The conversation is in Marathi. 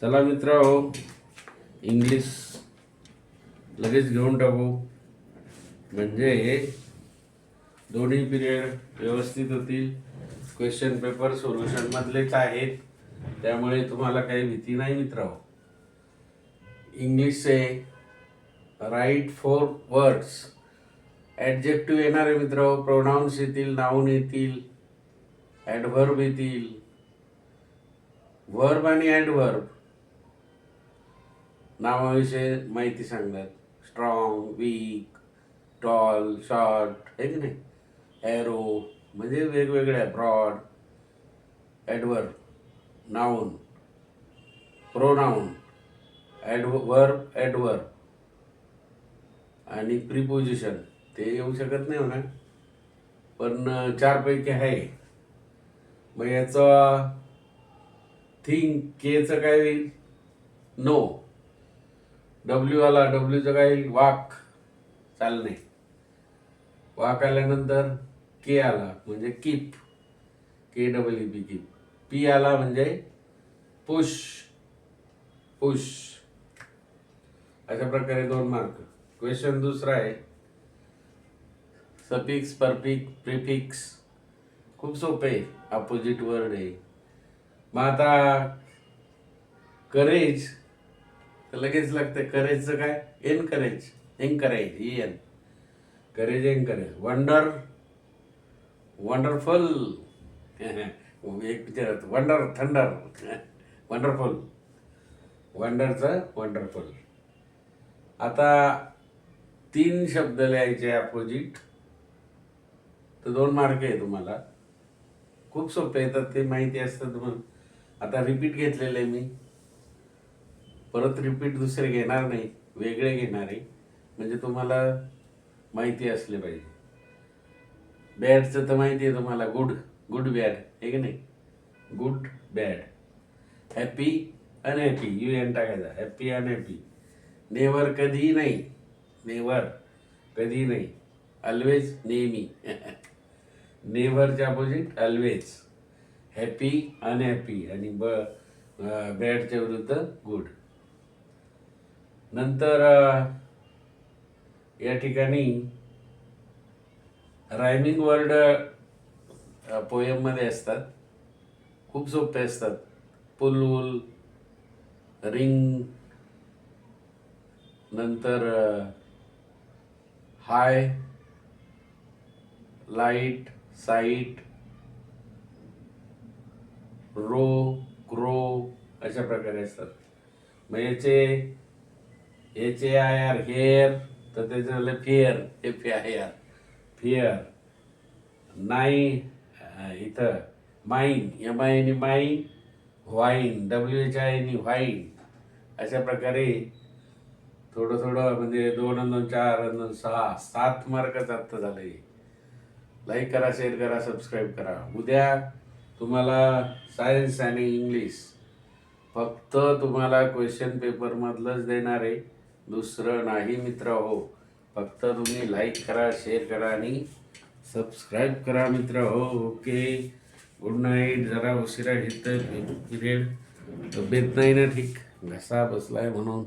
चला मित्रांनो, इंग्लिश लगेच घेऊन टाकू, म्हणजे दोन्ही पिरियड व्यवस्थित होतील. क्वेश्चन पेपर सोल्युशन मधलेच आहेत, त्यामुळे तुम्हाला काही भीती नाही मित्रांनो. इंग्लिशचे राईट 4 वर्ड्स, ॲडजेक्टिव्ह येणार आहे मित्रांनो, प्रोनाउन्स येतील, नाउन येतील, ॲडव्हर्ब येतील, वर्ब आणि ॲडव्हर्ब नावाविषयी माहिती सांगतात. स्ट्रॉंग, वीक, टॉल, शॉर्ट, आहे की नाही. एरो म्हणजे वेगवेगळ्या, broad, adverb, noun, pronoun, adverb आणि प्रिपोजिशन. ते येऊ शकत नाही म्हणा, पण 4 पैकी आहे. मग याचा थिंक, केचं काय होईल? नो. डब्ल्यू आला, डब्ल्यूचं काय होईल? वाक, चालणे. वाक आल्यानंतर के आला म्हणजे कीप, KEEP, कीप. पी आला म्हणजे पुश, पुश. अशा प्रकारे 2 मार्क. क्वेश्चन दुसरा आहे, सफिक्स, परफिक्स, प्रिफिक्स. खूप सोपे, अपोजिट वर्ड आहे. मग आता करेज तर लगेच लागते. करेजचं काय? Encourage, encourage, EN. Courage, encourage. Wonder, wonderful. एक विचारत, वंडर, थंडर, वंडरफुल. वंडरचं वंडरफुल. आता 3 शब्द लिहायचे अपोजिट, तर 2 मार्क आहे तुम्हाला. खूप सोपे येतात, ते माहिती असतं तुम्हाला. आता रिपीट घेतलेलं आहे मी, परत रिपीट दुसरे घेणार नाही, वेगळे घेणार आहे, म्हणजे तुम्हाला माहिती असले पाहिजे. बॅडचं तर माहिती आहे तुम्हाला, गुड, गुड बॅड, आहे की नाही. Good bad. Happy, unhappy, UN टाकायचा. Happy, unhappy. नेवर, कधी नाही. नेवर, कधी नाही. ऑलवेज, नेहमी. नेव्हरच्या अपोजिट ऑलवेज. हॅपी, अनहॅपी आणि बॅडच्या विरुद्ध गुड. नंतर या ठिकाणी रायमिंग वर्ड पोएममध्ये असतात, खूप सोपे असतात. पुलवुल, रिंग, नंतर हाय, लाईट, साईट, रो, क्रो, अशा प्रकारे असतात. मग याचे HAIR, हेअर, तर त्याचं झालं फेअर, FAIR, फेअर. नाही, इथं माईन, MIN, माईन. Wine, WHIN, wine. अशा प्रकारे थोडं थोडं, म्हणजे 2 आणि 2 4 आणि 2 6, 7 मार्काचं आत्ता झालंय. लाईक करा, शेअर करा, सबस्क्राईब करा. उद्या तुम्हाला सायन्स आणि इंग्लिश फक्त तुम्हाला क्वेश्चन पेपरमधलंच देणार आहे, दुसरं नाही मित्र हो. फक्त तुम्ही लाईक करा, शेअर करा आणि सबस्क्राईब करा मित्र हो. Okay, good night. जरा उशिरा घेतोय पिरियड, तब्येत नाही ना ठीक, घसा बसलाय म्हणून.